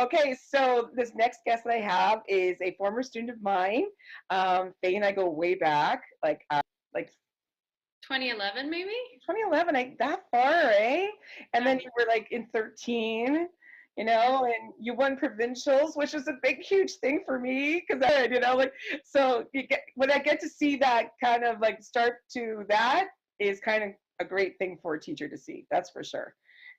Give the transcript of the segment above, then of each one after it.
Okay, so this next guest that I have is a former student of mine. Faye and I go way back, like 2011 maybe. 2011, that far, eh? And Yeah. then you were like in 13, Yeah. and you won provincials, which was a big, huge thing for me because like, so when I get to see that kind of like start to that is kind of a great thing for a teacher to see. That's for sure.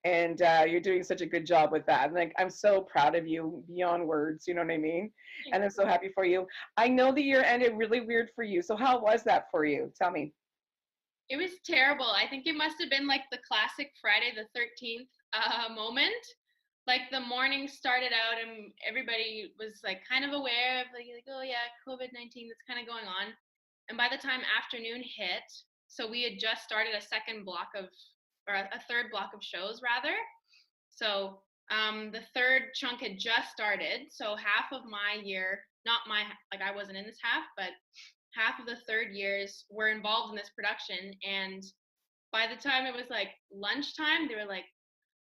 And you're doing such a good job with that. And like, I'm so proud of you beyond words. You know what I mean? And I'm so happy for you. I know the year ended really weird for you. So how was that for you? Tell me. It was terrible. I think it must have been like the classic Friday the 13th moment. Like the morning started out and everybody was like kind of aware of like oh yeah, COVID-19 that's kind of going on. And by the time afternoon hit, so we had just started a second block of, or a third block of shows rather. So the third chunk had just started. So half of my year, not my, like I wasn't in this half, but half of the third years were involved in this production. And by the time it was like lunchtime, they were like,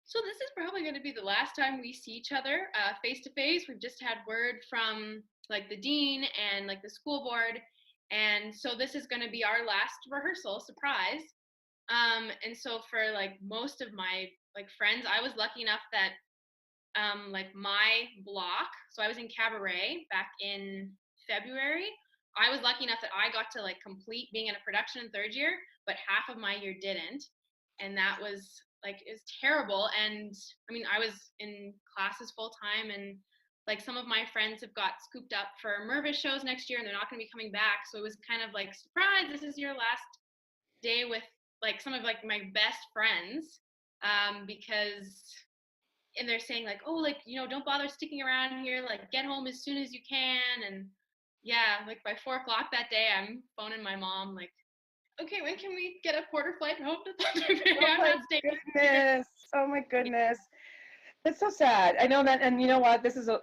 so this is probably going to be the last time we see each other face to face. We've just had word from like the dean and like the school board. And so this is going to be our last rehearsal, surprise. And so for like most of my like friends, I was lucky enough that like my block, so I was in cabaret back in February. I was lucky enough that I got to like complete being in a production in third year, but half of my year didn't. And that was like, it was terrible. And I mean, I was in classes full time, and like some of my friends have got scooped up for Mervis shows next year and they're not going to be coming back. So it was kind of like, surprise, this is your last day with like some of like my best friends, because and they're saying like, oh, like, don't bother sticking around here, like get home as soon as you can. And yeah, like by 4 o'clock that day I'm phoning my mom like, okay, when can we get a quarter flight home to Thunder Bay? Oh I'm my not staying here. goodness. Oh my goodness. That's so sad. I know that, and you know what? This is a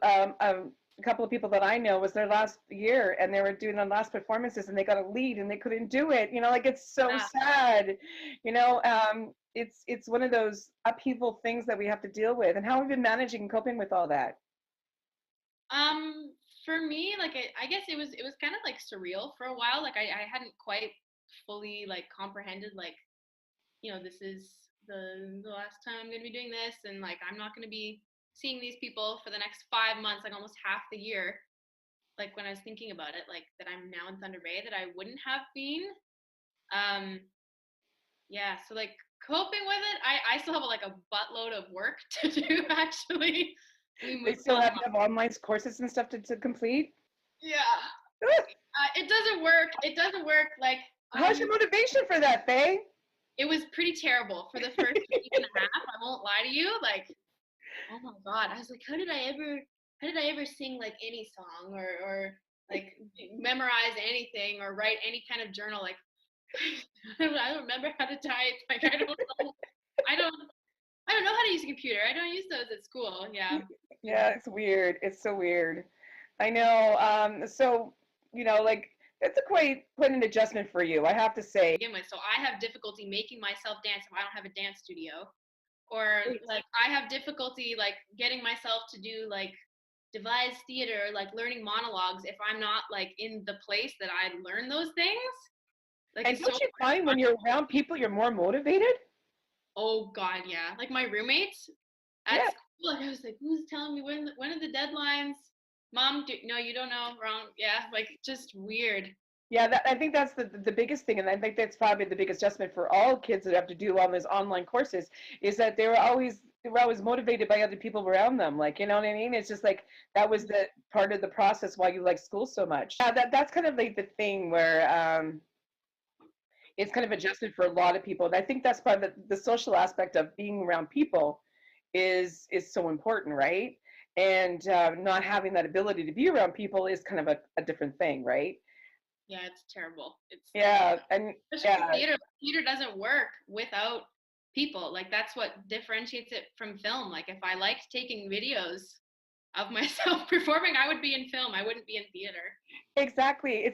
couple of people that I know was their last year, and they were doing their last performances, and they got a lead, and they couldn't do it. Like it's so Yeah. sad. It's one of those upheaval things that we have to deal with. And how have you been managing and coping with all that? For me, like I guess it was kind of like surreal for a while. Like I hadn't quite fully like comprehended like, this is the last time I'm going to be doing this, and like I'm not going to be seeing these people for the next 5 months, like almost half the year. Like when I was thinking about it, like that I'm now in Thunder Bay, that I wouldn't have been. Um, yeah, so like coping with it, I still have like a buttload of work to do actually. We They moved still all have my, to have online courses and stuff to complete. yeah. It doesn't work. It doesn't work. Like How's your motivation for that, Faye? it was pretty terrible for the first week and a half. I won't lie to you. Like, oh my god, I was like, how did I ever sing like any song or like memorize anything or write any kind of journal? Like, I don't remember how to type. Like, I don't know. I don't. I don't know how to use a computer. I don't use those at school. Yeah. Yeah, it's weird. It's so weird. I know. So, like that's a quite an adjustment for you, I have to say. Begin with, so I have difficulty making myself dance if I don't have a dance studio, or like I have difficulty like getting myself to do like devised theater, like learning monologues if I'm not like in the place that I learn those things. Like And it's so don't you find when you're around people, you're more motivated? oh god, yeah. Like my roommates at Yeah. school, like I was like, who's telling me when are the deadlines? Mom, no, you don't know. Wrong. Yeah, like just weird. Yeah, I think that's the biggest thing, and I think that's probably the biggest adjustment for all kids that have to do on these online courses is that they were always motivated by other people around them. Like, you know what I mean? It's just like that was the part of the process why you like school so much. Yeah, that's kind of like the thing where it's kind of adjusted for a lot of people. And I think that's part of the social aspect of being around people is so important, right? And not having that ability to be around people is kind of a different thing, right? Yeah, it's terrible. It's Yeah, and especially yeah, theater. Theater doesn't work without people. Like that's what differentiates it from film. Like if I liked taking videos of myself performing, I would be in film. I wouldn't be in theater. exactly.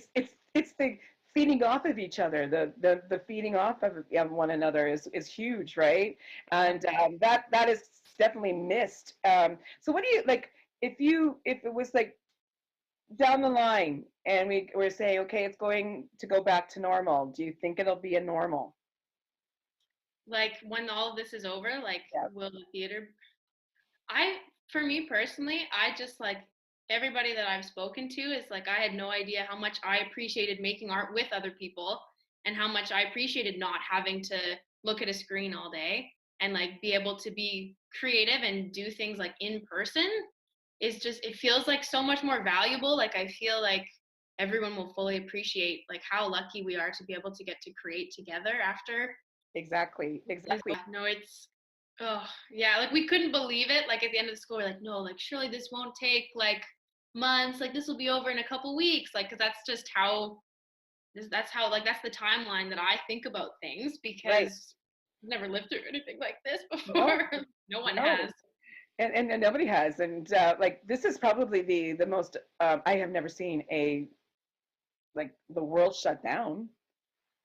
It's the feeding off of each other. The feeding off of one another is huge, right? Yeah. And that is definitely missed. So what do you like if it was like down the line and we were saying, okay, it's going to go back to normal, do you think it'll be a normal? Like when all of this is over, like Yeah. will the theater I for me personally, I just like everybody that I've spoken to is like I had no idea how much I appreciated making art with other people and how much I appreciated not having to look at a screen all day and like be able to be creative and do things like in person is just it feels like so much more valuable. Like I feel like everyone will fully appreciate like how lucky we are to be able to get to create together after Exactly, exactly. no, it's oh yeah, like we couldn't believe it. Like at the end of the school, we're like, no, like surely this won't take like months. Like this will be over in a couple weeks. Like, cause that's just how that's how like that's the timeline that I think about things Right. because I've never lived through anything like this No, before. No one no. has. And nobody has. And like this is probably the most I have never seen a like the world shut down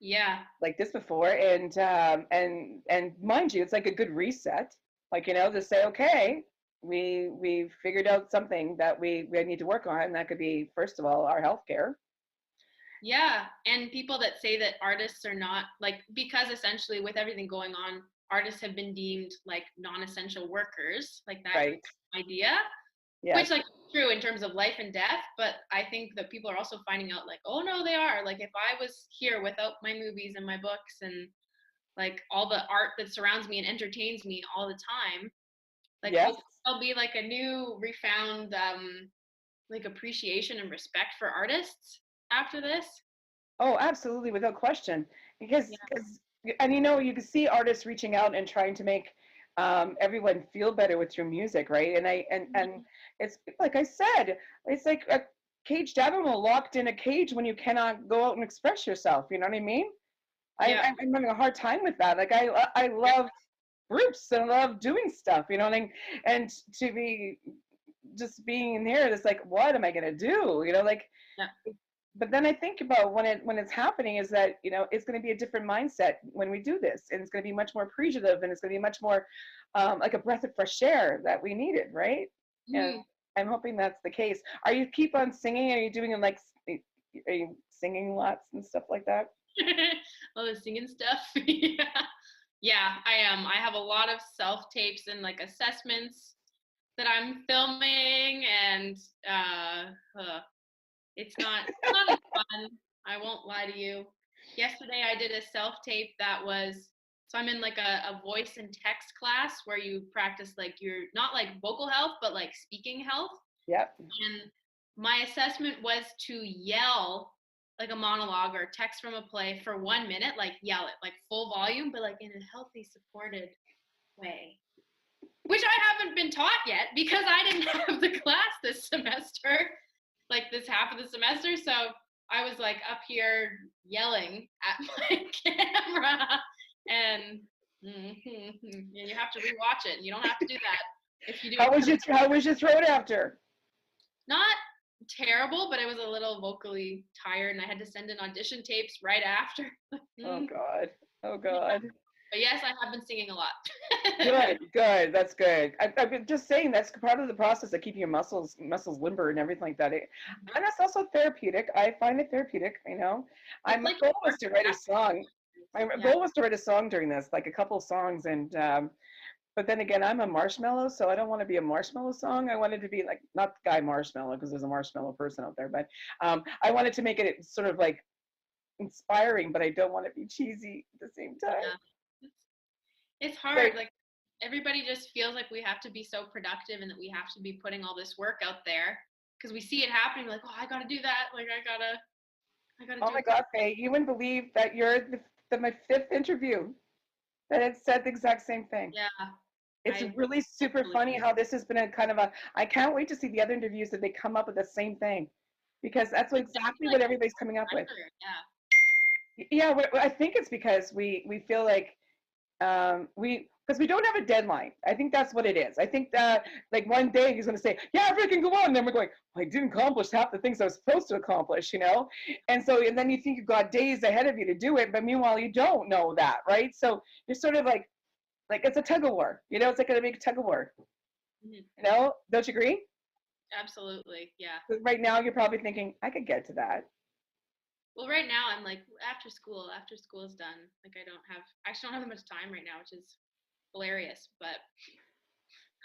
Yeah. like this before. And mind you, it's like a good reset. Like, you know, to say, okay, we figured out something that we need to work on. And that could be, first of all, our healthcare. Yeah, and people that say that artists are not like because essentially with everything going on, artists have been deemed like non-essential workers, like that Right. idea, which Yes. like true in terms of life and death, but I think that people are also finding out like, oh no, they are. Like if I was here without my movies and my books and like all the art that surrounds me and entertains me all the time, like Yes. hopefully there'll be like a new refound like appreciation and respect for artists after this. Oh, absolutely, without question. Yeah. Because and you know, you can see artists reaching out and trying to make everyone feel better with your music, right? And it's like I said, it's like a caged animal locked in a cage when you cannot go out and express yourself. You know what I mean? Yeah. I'm having a hard time with that. Like I love groups and I love doing stuff. You know what I mean? And to be just being in here, it's like, what am I gonna do? You know, like Yeah. but then I think about when it's happening is that you know it's going to be a different mindset when we do this, and it's going to be much more appreciative, and it's going to be much more like a breath of fresh air that we needed, right? And Mhm. I'm hoping that's the case. Are you keep on singing? Are you doing like are you singing lots and stuff like that? All the singing stuff. Yeah. Yeah, I am. I have a lot of self tapes and like assessments that I'm filming and it's not as fun. I won't lie to you. Yesterday I did a self tape that was so I'm in like a voice and text class where you practice like your not like vocal health but like speaking health. Yep. And my assessment was to yell like a monologue or text from a play for 1 minute, like yell it, like full volume, but like in a healthy, supported way. Which I haven't been taught yet because I didn't have the class this semester, like this half of the semester. So I was like up here yelling at my camera and you have to rewatch it. You don't have to do that if you do it. How was your throat after? Not terrible, but I was a little vocally tired and I had to send in audition tapes right after. Oh God. Oh Yeah. God. But yes, I have been singing a lot. Good, good. That's good. I've been just saying that's part of the process of keeping your muscles limber and everything like that. And that's also therapeutic. I find it therapeutic. You know, It's my like goal was to write a song. My yeah. goal was to write a song during this, like a couple of songs, and but then again, I'm a marshmallow, so I don't want to be a marshmallow song. I wanted to be like not Guy Marshmallow because there's a marshmallow person out there, but I wanted to make it sort of like inspiring, but I don't want to be cheesy at the same time. Yeah. It's, it's So, hard. Like everybody just feels like we have to be so productive and that we have to be putting all this work out there because we see it happening. Like, oh, I gotta do that. Like, I gotta oh do my it. God, Faye, you wouldn't believe that you're my fifth interview that had said the exact same thing. Yeah, It's I really super totally funny how this has been a kind of a, I can't wait to see the other interviews that they come up with the same thing because that's it's exactly like what everybody's coming up with. pressure. Yeah. Yeah, I think it's because we feel like we because we don't have a deadline. I think that's what it is. I think that like one day he's going to say, "Yeah, everything can go on," and then we're going, "I didn't accomplish half the things I was supposed to accomplish," you know. And then you think you've got days ahead of you to do it, but meanwhile you don't know that, right? So you're sort of like Like it's a tug of war. It's like a big tug of war. Mhm. Don't you agree? Absolutely. Yeah. 'Cause right now you're probably thinking, I could get to that. Well, right now I'm like after school is done, like I actually don't have that much time right now, which is hilarious, but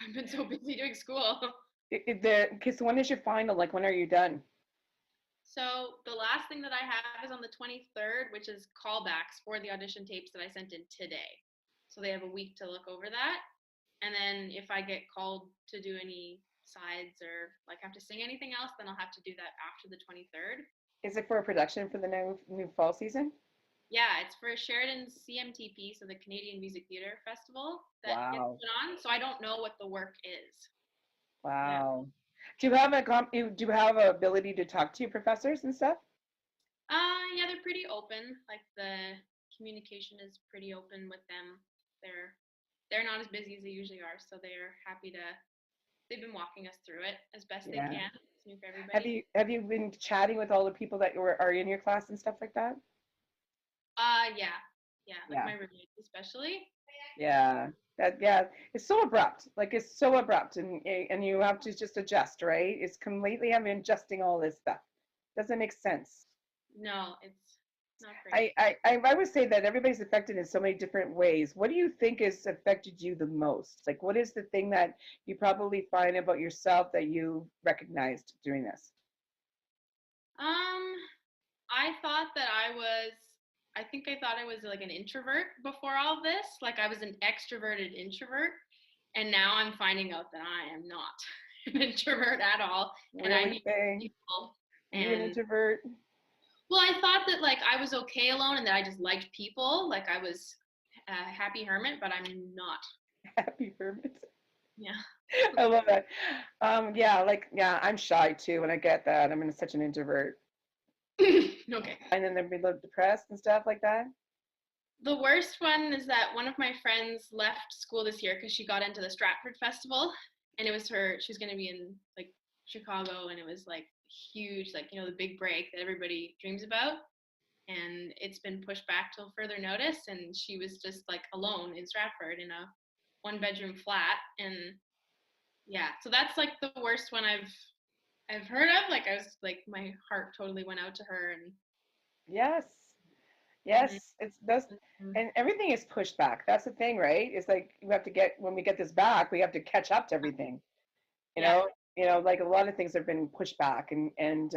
I've been so busy doing school. Okay, so when is your final? Like, when are you done? So the last thing that I have is on the 23rd, which is callbacks for the audition tapes that I sent in today. So they have a week to look over that. And then if I get called to do any sides or like have to sing anything else, then I'll have to do that after the 23rd. Is it for a production for the new fall season? Yeah, it's for Sheridan's CMTP, so the Canadian Music Theatre Festival that gets Wow. put on. So I don't know what the work is. Yeah. Wow. Do you have a ability to talk to your professors and stuff? Yeah, they're pretty open. Like the communication is pretty open with them. They're they're not as busy as they usually are, so they're happy to. They've been walking us through it as best they Yeah. can. It's new for Have everybody. you have you been chatting with all the people that are in your class and stuff like that? Yeah, yeah, like Yeah. my roommates especially. Yeah. Yeah, it's so abrupt. Like it's so abrupt and you have to just adjust, right? It's completely having adjusting all this stuff. Doesn't make sense. No, it's not great. I would say that everybody's affected in so many different ways. What do you think has affected you the most? Like, what is the thing that you probably find about yourself that you recognized doing this? Um, I thought that I think I thought I was like an introvert before all this. Like I was an extroverted introvert. And now I'm finding out that I am not an introvert at all. And I Really, meet Faye? people. You an And introvert? well, I thought that like I was okay alone and that I just liked people. Like I was a happy hermit, but I'm not. Happy hermit. Yeah. I love that. Yeah, I'm shy too, and I get that. I'm such an introvert. Okay. And then they'd be a little depressed and stuff like that. The worst one is that one of my friends left school this year because she got into the Stratford Festival, and it was she's going to be in like Chicago, and it was like huge, like the big break that everybody dreams about, and it's been pushed back till further notice, and she was just like alone in Stratford in a one-bedroom flat, and yeah, so that's like the worst one I've heard of. Like I was like my heart totally went out to her, and Yes. mhm, Yes, it's those, mhm. and everything is pushed back. That's the thing, right? It's like we have to get when we get this back, we have to catch up to everything. You Yeah, know, like a lot of things have been pushed back, and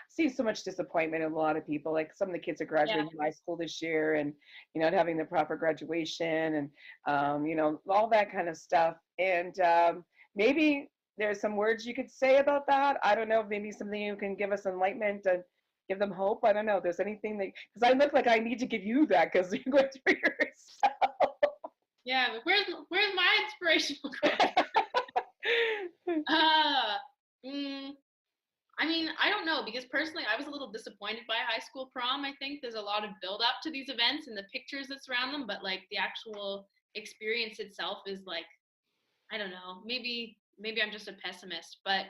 seeing so much disappointment in a lot of people. Like some of the kids are yeah, graduating high school this year, and not having the proper graduation, and all that kind of stuff. And maybe there's some words you could say about that. I don't know. Maybe something you can give us enlightenment and give them hope. I don't know. If there's anything that because I look like I need to give you that because you're going through yourself. yeah. But where's my inspirational quote? Uh, mm, I mean, I don't know because personally, I was a little disappointed by high school prom. I think there's a lot of build up to these events and the pictures that surround them, but like the actual experience itself is like, I don't know. Maybe I'm just a pessimist, but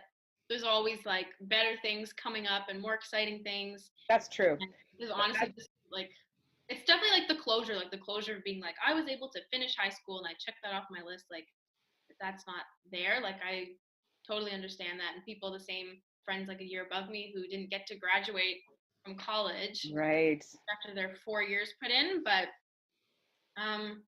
there's always like better things coming up and more exciting things. That's true. And there's honestly just like it's definitely like the closure of being like I was able to finish high school and I checked that off my list. Like that's not there. Like I totally understand that. And people the same friends like a year above me who didn't get to graduate from college Right. after their 4 years put in. But um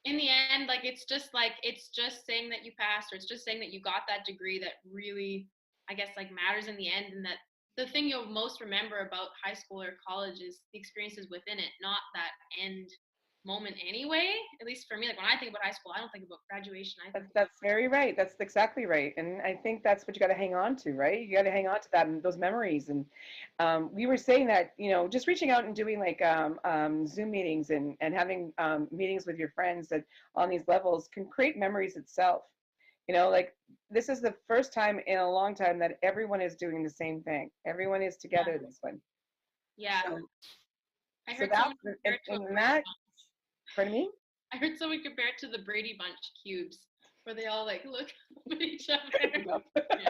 in the end, like it's just saying that you passed or it's just saying that you got that degree that really I guess like matters in the end and that the thing you'll most remember about high school or college is the experiences within it, not that end moment anyway. At least for me, like when I think about high school, I don't think about graduation. I think about That's very right. That's exactly right. And I think that's what you got to hang on to, right? You got to hang on to that and those memories. And we were saying that, just reaching out and doing like Zoom meetings and having meetings with your friends that on these levels can create memories itself. Like this is the first time in a long time that everyone is doing the same thing. Everyone is together this one. yeah. So, I so heard that's, someone compare it to a and Brady that, Bunch. pardon me? I heard someone compare it to the Brady Bunch cubes, where they all like look at each other. Yeah.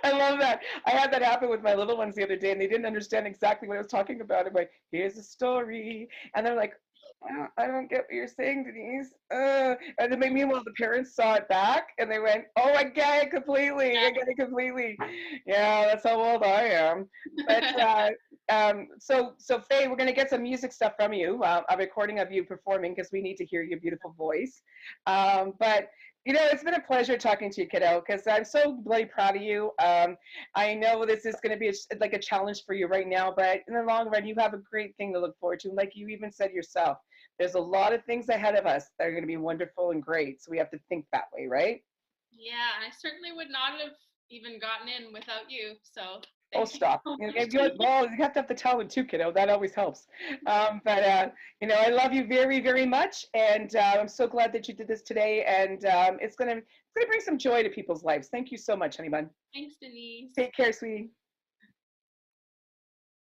I love that. I had that happen with my little ones the other day, and they didn't understand exactly what I was talking about. I'm like, here's a story. And they're like, I don't get what you're saying, Denise. And then meanwhile, the parents saw it back and they went, "Oh, I get it completely. I get it completely." Yeah, that's how old I am. But so Faye, we're gonna get some music stuff from you, a recording of you performing because we need to hear your beautiful voice. But it's been a pleasure talking to you, kiddo, because I'm so bloody proud of you. I know this is going to be like a challenge for you right now, but in the long run, you have a great thing to look forward to. Like you even said yourself, there's a lot of things ahead of us that are going to be wonderful and great. So we have to think that way, right? Yeah, I certainly would not have even gotten in without you. So Oh, thank you stop. so You, much. well, you have to have the talent too, kiddo. That always helps. But I love you very, very much. And I'm so glad that you did this today. And it's gonna bring some joy to people's lives. Thank you so much, honey bun. Thanks, Denise. Take care, sweetie.